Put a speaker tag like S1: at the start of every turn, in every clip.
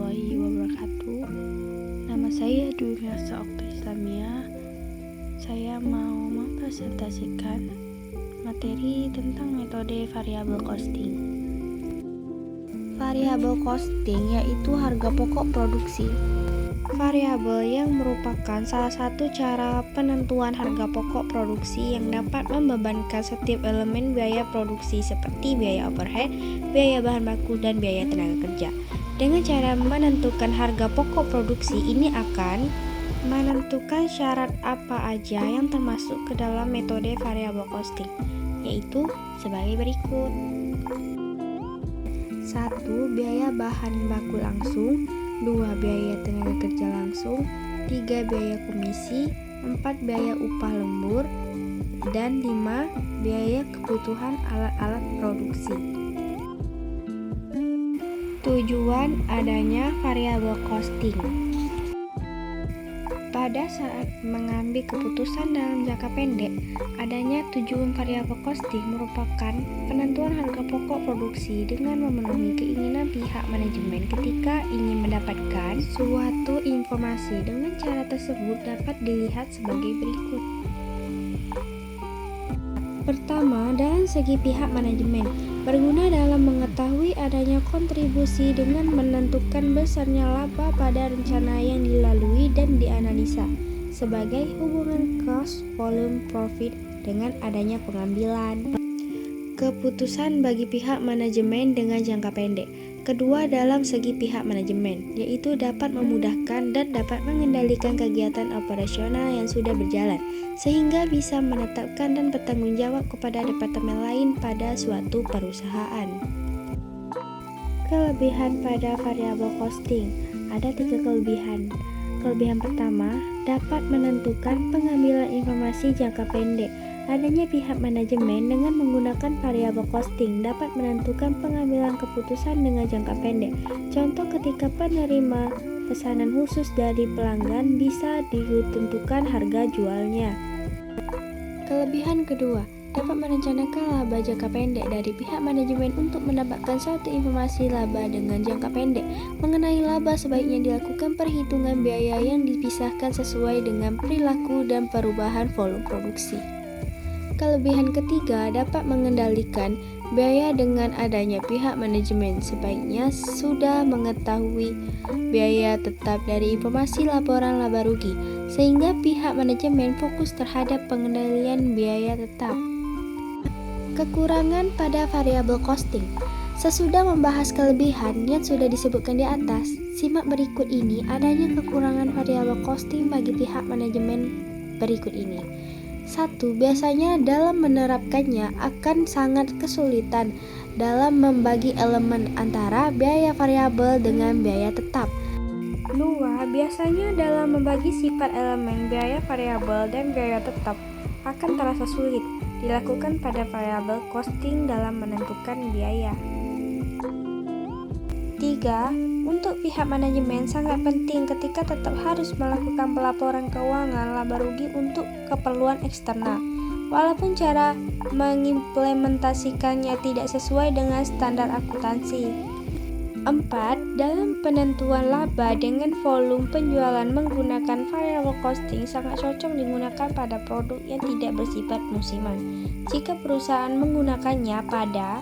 S1: warahmatullahi wabarakatuh. Nama saya Dwi Mirsa Okta Islamia. Saya mau mempresentasikan materi tentang metode variabel costing. Variabel costing yaitu harga pokok produksi. Variabel yang merupakan salah satu cara penentuan harga pokok produksi yang dapat membebankan setiap elemen biaya produksi seperti biaya overhead, biaya bahan baku, dan biaya tenaga kerja. Dengan cara menentukan harga pokok produksi ini akan menentukan syarat apa aja yang termasuk ke dalam metode variabel costing, yaitu sebagai berikut. 1. Biaya bahan baku langsung. 2. Biaya tenaga kerja langsung. 3. Biaya komisi. 4. Biaya upah lembur. Dan 5. Biaya kebutuhan alat-alat produksi. Tujuan adanya variabel costing. Pada saat mengambil keputusan dalam jangka pendek, adanya tujuan variabel costing merupakan penentuan harga pokok produksi dengan memenuhi keinginan pihak manajemen ketika ingin mendapatkan suatu informasi. Dengan cara tersebut dapat dilihat sebagai berikut. Pertama, dalam segi pihak manajemen, berguna dalam mengetahui adanya kontribusi dengan menentukan besarnya laba pada rencana yang dilalui dan dianalisa sebagai hubungan cost, volume, profit dengan adanya pengambilan keputusan bagi pihak manajemen dengan jangka pendek. Kedua, dalam segi pihak manajemen, yaitu dapat memudahkan dan dapat mengendalikan kegiatan operasional yang sudah berjalan, sehingga bisa menetapkan dan bertanggung jawab kepada departemen lain pada suatu perusahaan. Kelebihan pada variabel costing. Ada 3 kelebihan. Kelebihan pertama, dapat menentukan pengambilan informasi jangka pendek. Adanya pihak manajemen dengan menggunakan variabel costing dapat menentukan pengambilan keputusan dengan jangka pendek. Contoh, ketika penerima pesanan khusus dari pelanggan bisa ditentukan harga jualnya. Kelebihan kedua, dapat merencanakan laba jangka pendek dari pihak manajemen untuk mendapatkan suatu informasi laba dengan jangka pendek. Mengenai laba, sebaiknya dilakukan perhitungan biaya yang dipisahkan sesuai dengan perilaku dan perubahan volume produksi. Kelebihan ketiga, dapat mengendalikan biaya dengan adanya pihak manajemen. Sebaiknya sudah mengetahui biaya tetap dari informasi laporan laba rugi, sehingga pihak manajemen fokus terhadap pengendalian biaya tetap. Kekurangan pada variabel costing. Sesudah membahas kelebihan yang sudah disebutkan di atas, simak berikut ini adanya kekurangan variabel costing bagi pihak manajemen berikut ini. 1. Biasanya dalam menerapkannya akan sangat kesulitan dalam membagi elemen antara biaya variabel dengan biaya tetap. 2. Biasanya dalam membagi sifat elemen biaya variabel dan biaya tetap akan terasa sulit dilakukan pada variabel costing dalam menentukan biaya. 3. Untuk pihak manajemen sangat penting ketika tetap harus melakukan pelaporan keuangan laba rugi untuk keperluan eksternal, walaupun cara mengimplementasikannya tidak sesuai dengan standar akuntansi. 4. Dalam penentuan laba dengan volume penjualan menggunakan variable costing sangat cocok digunakan pada produk yang tidak bersifat musiman. Jika perusahaan menggunakannya pada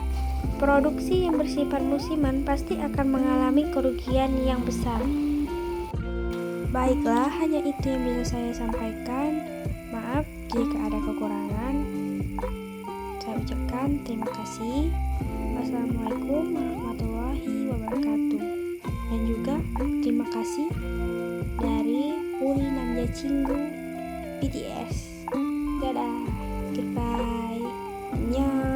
S1: produksi yang bersifat musiman, pasti akan mengalami kerugian yang besar. Baiklah, hanya itu yang bisa saya sampaikan. Maaf jika ada kekurangan. Saya ucapkan terima kasih. Wassalamualaikum warahmatullahi wabarakatuh. Dan juga terima kasih dari Uri Namja Cinggu BTS. Dadah, goodbye, annyeong.